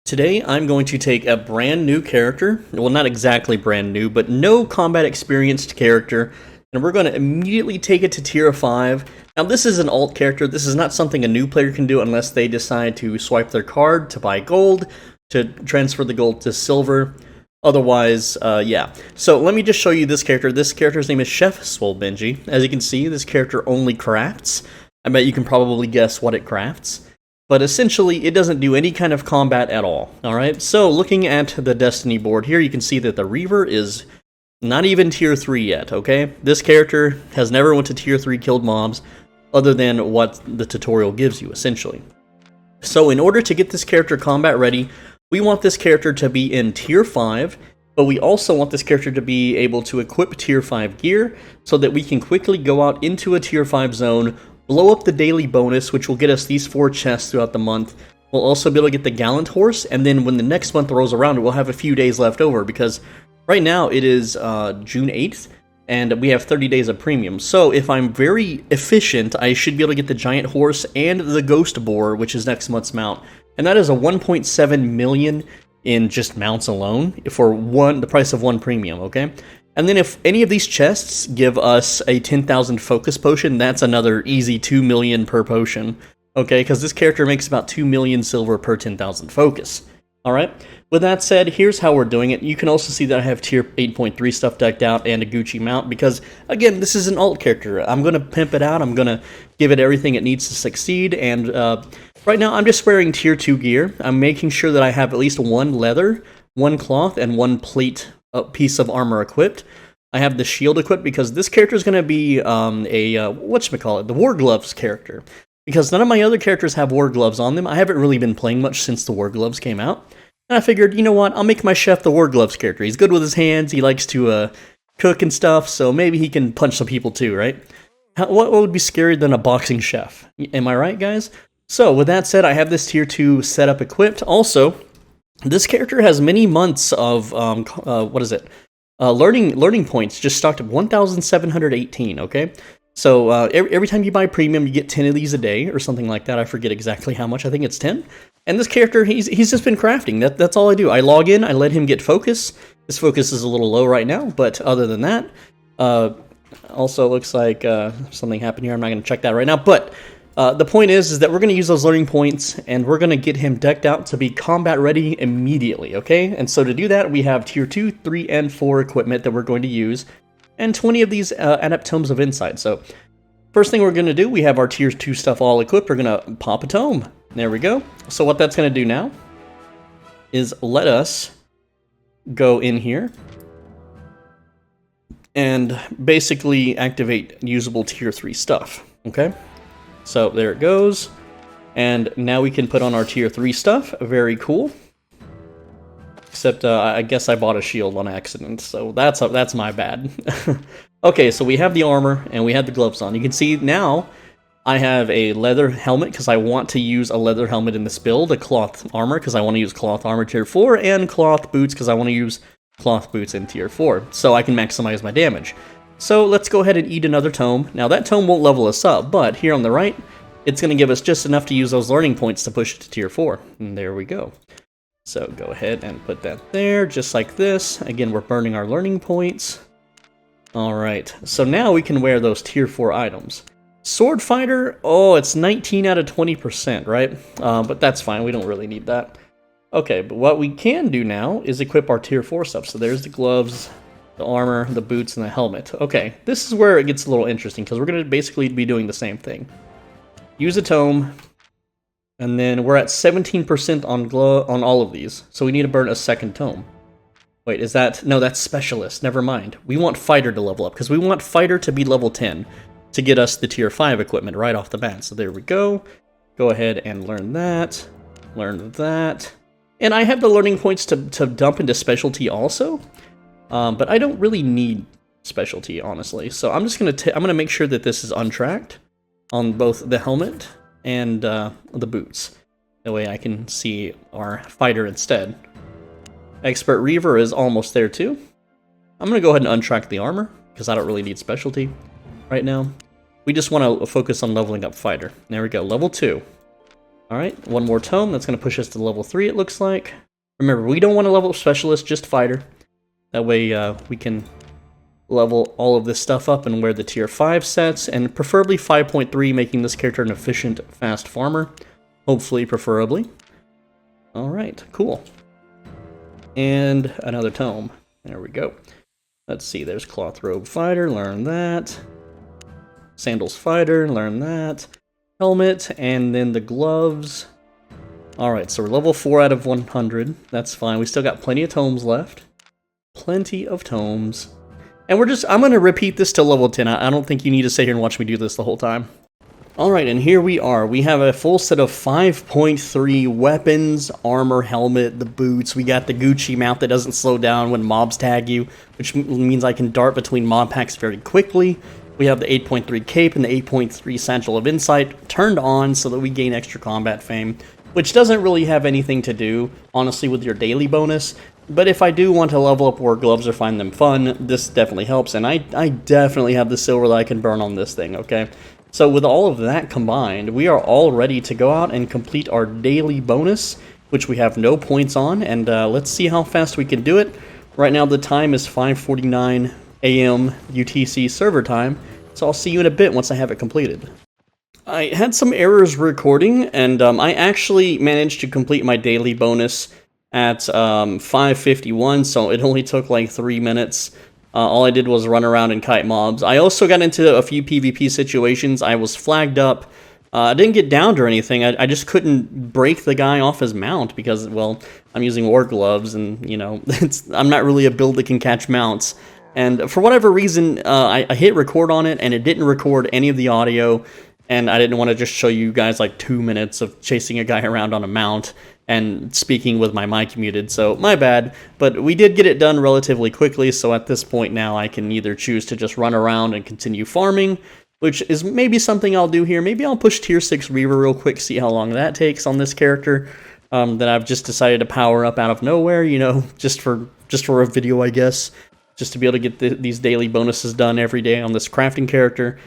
Today, I'm going to take a brand new character, well, not exactly brand new, but no combat experienced character, and we're going to immediately take it to tier 5. Now, this is an alt character. This is not something a new player can do unless they decide to swipe their card to buy gold, to transfer the gold to silver. Otherwise, yeah. So let me just show you this character. This character's name is Chef SwoleBenji. As you can see, this character only crafts. I bet you can probably guess what it crafts. But essentially, it doesn't do any kind of combat at all, alright? So, looking at the Destiny board here, you can see that the Reaver is not even tier 3 yet, okay? This character has never went to tier 3 killed mobs, other than what the tutorial gives you, essentially. So, in order to get this character combat ready, we want this character to be in tier 5, but we also want this character to be able to equip tier 5 gear, so that we can quickly go out into a tier 5 zone, blow up the daily bonus, which will get us these 4 chests throughout the month. We'll also be able to get the Gallant Horse, and then when the next month rolls around, we'll have a few days left over, because right now it is June 8th, and we have 30 days of premium. So if I'm very efficient, I should be able to get the Giant Horse and the Ghost Boar, which is next month's mount. And that is a 1.7 million in just mounts alone, for the price of 1 premium, okay? And then if any of these chests give us a 10,000 focus potion, that's another easy 2 million per potion. Okay, because this character makes about 2 million silver per 10,000 focus. Alright, with that said, here's how we're doing it. You can also see that I have tier 8.3 stuff decked out and a Gucci mount, because, again, this is an alt character. I'm going to pimp it out, I'm going to give it everything it needs to succeed, and right now I'm just wearing tier 2 gear. I'm making sure that I have at least 1 leather, 1 cloth, and 1 plate piece of armor equipped. I have the shield equipped because this character is going to be whatchamacallit, the War Gloves character. Because none of my other characters have War Gloves on them. I haven't really been playing much since the War Gloves came out. And I figured, you know what, I'll make my chef the War Gloves character. He's good with his hands, he likes to cook and stuff, so maybe he can punch some people too, right? What would be scarier than a boxing chef? Am I right, guys? So, with that said, I have this tier 2 setup equipped. Also, this character has many months of, learning points, just stocked at 1,718, okay? So, every time you buy premium, you get 10 of these a day, or something like that. I forget exactly how much, I think it's 10. And this character, he's just been crafting, that's all I do. I log in, I let him get focus. His focus is a little low right now, but other than that, also looks like something happened here, I'm not going to check that right now, but the point is that we're going to use those learning points, and we're going to get him decked out to be combat ready immediately, okay? And so to do that, we have tier 2, 3, and 4 equipment that we're going to use, and 20 of these Adept Tomes of Insight. So, first thing we're going to do, we have our tier 2 stuff all equipped. We're going to pop a tome. There we go. So what that's going to do now is let us go in here and basically activate usable tier 3 stuff, okay? So there it goes, and now we can put on our tier 3 stuff. Very cool. Except I guess I bought a shield on accident, so that's my bad. Okay, so we have the armor and we have the gloves on. You can see now I have a leather helmet because I want to use a leather helmet in this build, a cloth armor because I want to use cloth armor tier 4, and cloth boots because I want to use cloth boots in tier 4, so I can maximize my damage. So let's go ahead and eat another tome. Now that tome won't level us up, but here on the right, it's going to give us just enough to use those learning points to push it to tier 4. And there we go. So go ahead and put that there, just like this. Again, we're burning our learning points. Alright, so now we can wear those tier 4 items. Sword Fighter, oh, it's 19 out of 20%, right? But that's fine, we don't really need that. Okay, but what we can do now is equip our tier 4 stuff. So there's the gloves, the armor, the boots, and the helmet. Okay, this is where it gets a little interesting, because we're going to basically be doing the same thing. Use a tome, and then we're at 17% on all of these, so we need to burn a second tome. Wait, is that... No, that's Specialist, never mind. We want Fighter to level up, because we want Fighter to be level 10 to get us the tier 5 equipment right off the bat. So there we go. Go ahead and learn that. Learn that. And I have the learning points to dump into Specialty also. But I don't really need Specialty, honestly. So I'm just gonna make sure that this is untracked on both the helmet and the boots. That way I can see our fighter instead. Expert Reaver is almost there too. I'm gonna go ahead and untrack the armor because I don't really need Specialty right now. We just want to focus on leveling up fighter. There we go, level 2. Alright, one more tome. That's going to push us to level 3, it looks like. Remember, we don't want to level up specialist, just fighter. That way we can level all of this stuff up and wear the tier 5 sets, and preferably 5.3, making this character an efficient, fast farmer. Hopefully, preferably. Alright, cool. And another tome. There we go. Let's see, there's Cloth Robe Fighter, learn that. Sandals Fighter, learn that. Helmet, and then the gloves. Alright, so we're level 4 out of 100. That's fine. We still got plenty of tomes left. Plenty of tomes. And I'm going to repeat this to level 10. I don't think you need to sit here and watch me do this the whole time. Alright, and here we are. We have a full set of 5.3 weapons, armor, helmet, the boots. We got the Gucci mount that doesn't slow down when mobs tag you, which means I can dart between mob packs very quickly. We have the 8.3 cape and the 8.3 satchel of insight turned on so that we gain extra combat fame, which doesn't really have anything to do, honestly, with your daily bonus. But if I do want to level up war gloves or find them fun, this definitely helps, and I definitely have the silver that I can burn on this thing, okay? So with all of that combined, we are all ready to go out and complete our daily bonus, which we have no points on, and let's see how fast we can do it. Right now the time is 5:49 a.m. UTC server time, so I'll see you in a bit once I have it completed. I had some errors recording, and I actually managed to complete my daily bonus at 5:51, so it only took like 3 minutes. All I did was run around and kite mobs. I also got into a few PvP situations. I was flagged up. I didn't get downed or anything. I just couldn't break the guy off his mount because, well, I'm using war gloves, and, you know, I'm not really a build that can catch mounts. And for whatever reason, I hit record on it, and it didn't record any of the audio, and I didn't want to just show you guys like 2 minutes of chasing a guy around on a mount and speaking with my mic muted, so my bad. But we did get it done relatively quickly, so at this point now I can either choose to just run around and continue farming, which is maybe something I'll do here. Maybe I'll push tier 6 Reaver real quick, see how long that takes on this character that I've just decided to power up out of nowhere, you know, just for a video, I guess, just to be able to get these daily bonuses done every day on this crafting character.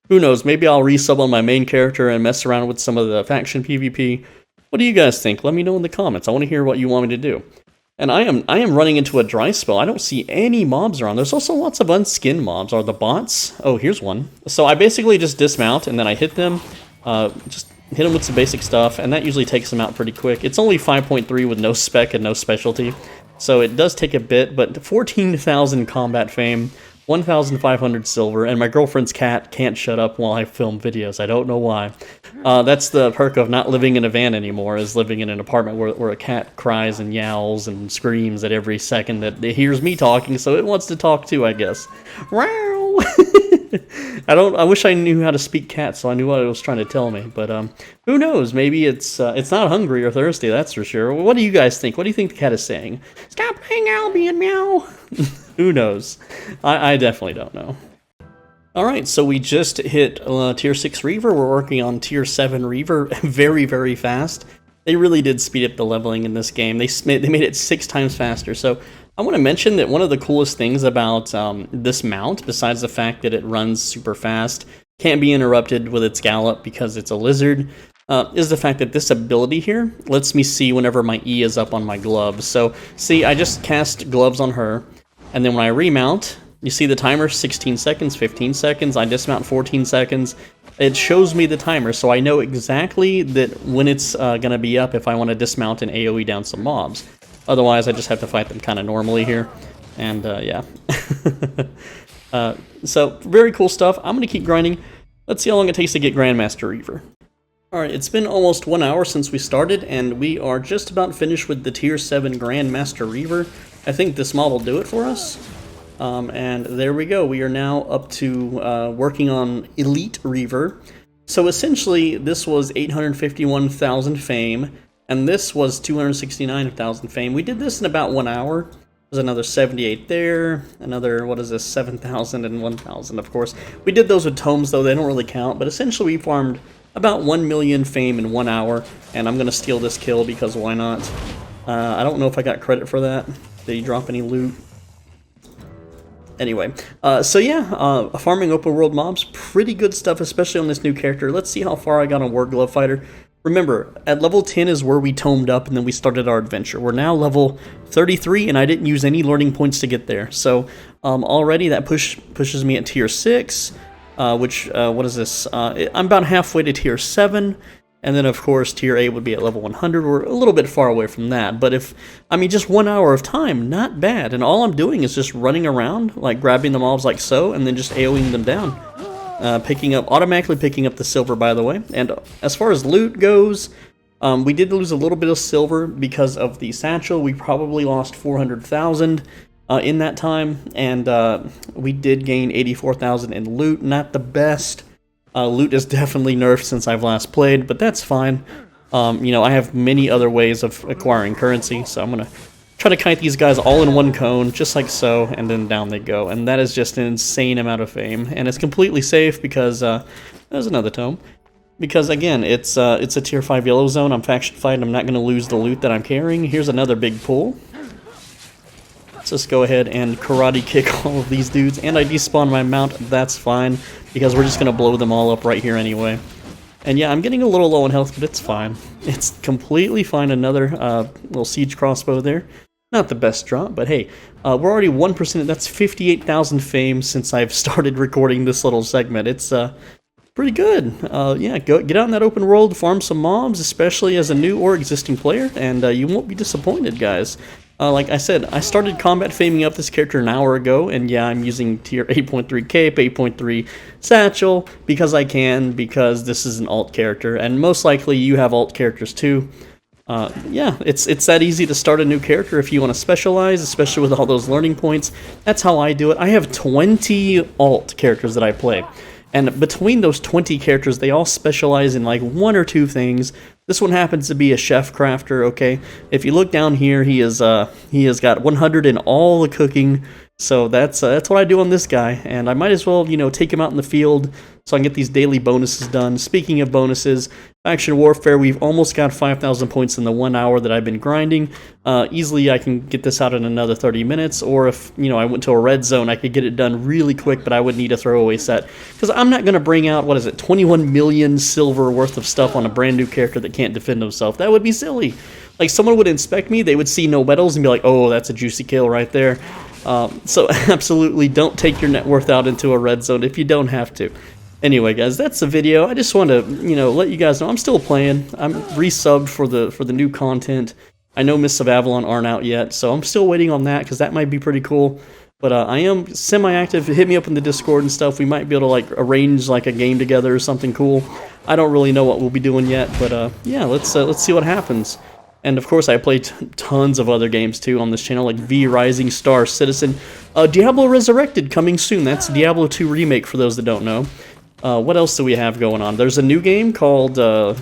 Who knows, maybe I'll resub on my main character and mess around with some of the faction PvP. What do you guys think? Let me know in the comments. I want to hear what you want me to do. And I am running into a dry spell. I don't see any mobs around. There's also lots of unskinned mobs. Are the bots? Oh, here's one. So I basically just dismount, and then I hit them. Just hit them with some basic stuff, and that usually takes them out pretty quick. It's only 5.3 with no spec and no specialty, so it does take a bit, but 14,000 combat fame, 1,500 silver, and my girlfriend's cat can't shut up while I film videos. I don't know why. That's the perk of not living in a van anymore, is living in an apartment where a cat cries and yowls and screams at every second that it hears me talking, so it wants to talk too, I guess. Wow! I wish I knew how to speak cat so I knew what it was trying to tell me, but who knows? Maybe it's not hungry or thirsty, that's for sure. What do you guys think? What do you think the cat is saying? Stop playing Albion, meow! Who knows? I definitely don't know. Alright, so we just hit tier 6 Reaver. We're working on tier 7 Reaver very, very fast. They really did speed up the leveling in this game. They made it 6 times faster. So I want to mention that one of the coolest things about this mount, besides the fact that it runs super fast, can't be interrupted with its gallop because it's a lizard, is the fact that this ability here lets me see whenever my E is up on my gloves. So, see, I just cast gloves on her, and then when I remount, you see the timer, 16 seconds, 15 seconds, I dismount 14 seconds. It shows me the timer, so I know exactly that when it's going to be up if I want to dismount and AoE down some mobs. Otherwise, I just have to fight them kind of normally here. And, yeah. So, very cool stuff. I'm going to keep grinding. Let's see how long it takes to get Grandmaster Reaver. Alright, it's been almost 1 hour since we started, and we are just about finished with the Tier 7 Grandmaster Reaver. I think this mod will do it for us. And there we go. We are now up to working on Elite Reaver. So essentially, this was 851,000 fame, and this was 269,000 fame. We did this in about 1 hour. There's another 78 there, another, what is this, 7,000 and 1,000, of course. We did those with tomes, though. They don't really count, but essentially we farmed about 1 million fame in 1 hour, and I'm going to steal this kill because why not? I don't know if I got credit for that. Did he drop any loot? Anyway, so yeah, farming open world mobs, pretty good stuff, especially on this new character. Let's see how far I got on War Glove Fighter. Remember, at level 10 is where we tomed up and then we started our adventure. We're now level 33 and I didn't use any learning points to get there. So already that pushes me at tier 6, which, what is this? I'm about halfway to tier 7. And then, of course, tier 8 would be at level 100. We're a little bit far away from that. But just 1 hour of time, not bad. And all I'm doing is just running around, like grabbing the mobs like so, and then just AoEing them down. Automatically picking up the silver, by the way. And as far as loot goes, we did lose a little bit of silver because of the satchel. We probably lost 400,000 in that time, and we did gain 84,000 in loot. Not the best. Loot is definitely nerfed since I've last played, but that's fine. I have many other ways of acquiring currency, so I'm gonna try to kite these guys all in one cone, just like so, and then down they go. And that is just an insane amount of fame. And it's completely safe because, there's another tome. Because, again, it's a tier 5 yellow zone, I'm faction fighting, I'm not going to lose the loot that I'm carrying. Here's another big pull. Let's just go ahead and karate kick all of these dudes. And I despawn my mount, that's fine, because we're just going to blow them all up right here anyway. And yeah, I'm getting a little low on health, but it's fine. It's completely fine. Another little siege crossbow there. Not the best drop, but hey, we're already 1%. That's 58,000 fame since I've started recording this little segment. It's pretty good. Yeah, get out in that open world, farm some mobs, especially as a new or existing player, and you won't be disappointed, guys. Like I said, I started combat faming up this character an hour ago, and yeah, I'm using tier 8.3 cape, 8.3 satchel, because I can, because this is an alt character, and most likely you have alt characters too. Yeah, it's that easy to start a new character if you want to specialize, especially with all those learning points. That's how I do it. I have 20 alt characters that I play. And between those 20 characters, they all specialize in like 1 or 2 things. This one happens to be a chef crafter, okay? If you look down here, he has got 100 in all the cooking. So that's what I do on this guy, and I might as well, take him out in the field so I can get these daily bonuses done. Speaking of bonuses, Faction Warfare, we've almost got 5,000 points in the 1 hour that I've been grinding. Easily I can get this out in another 30 minutes, or if, I went to a red zone, I could get it done really quick, but I would need a throwaway set. Because I'm not going to bring out, 21 million silver worth of stuff on a brand new character that can't defend himself. That would be silly. Like, someone would inspect me, they would see no medals and be like, oh, that's a juicy kill right there. So absolutely don't take your net worth out into a red zone if you don't have to. Anyway, guys, that's the video. I just want to, let you guys know I'm still playing. I'm resubbed for the new content. I know Mists of Avalon aren't out yet, so I'm still waiting on that because that might be pretty cool. But I am semi-active. Hit me up in the Discord and stuff. We might be able to arrange a game together or something cool. I don't really know what we'll be doing yet, but yeah, let's see what happens. And of course, I play tons of other games too on this channel, like V, Rising Star, Citizen, Diablo Resurrected coming soon. That's Diablo 2 Remake for those that don't know. What else do we have going on? There's a new game called, oh,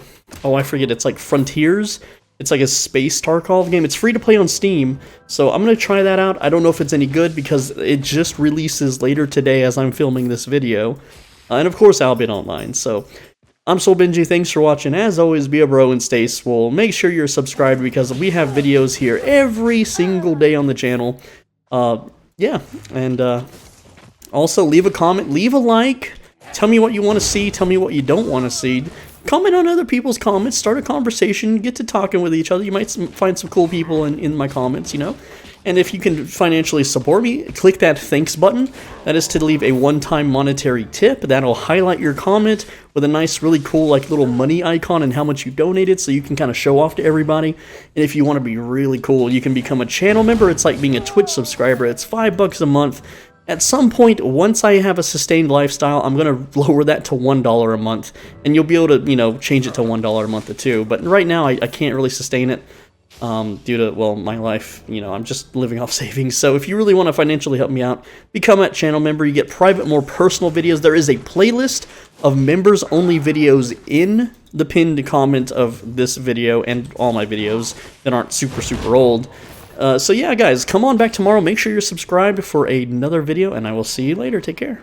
I forget, it's like Frontiers. It's like a space Tarkov game. It's free to play on Steam, so I'm going to try that out. I don't know if it's any good because it just releases later today as I'm filming this video. And of course, Albion Online, so I'm SwoleBenji, thanks for watching. As always, be a bro and stay swole. Make sure you're subscribed because we have videos here every single day on the channel. Yeah, and also leave a comment, leave a like, tell me what you want to see, tell me what you don't want to see. Comment on other people's comments, start a conversation, get to talking with each other. You might find some cool people in my comments, And if you can financially support me, click that thanks button. That is to leave a one-time monetary tip. That'll highlight your comment with a nice, really cool, little money icon and how much you donated, so you can kind of show off to everybody. And if you want to be really cool, you can become a channel member. It's like being a Twitch subscriber. It's $5 a month. At some point, once I have a sustained lifestyle, I'm going to lower that to $1 a month. And you'll be able to, change it to $1 a month too. But right now, I can't really sustain it. Due to, well, my life, I'm just living off savings. So if you really want to financially help me out, become a channel member. You get private, more personal videos. There is a playlist of members-only videos in the pinned comment of this video and all my videos that aren't super, super old. So yeah, guys, come on back tomorrow. Make sure you're subscribed for another video, and I will see you later. Take care.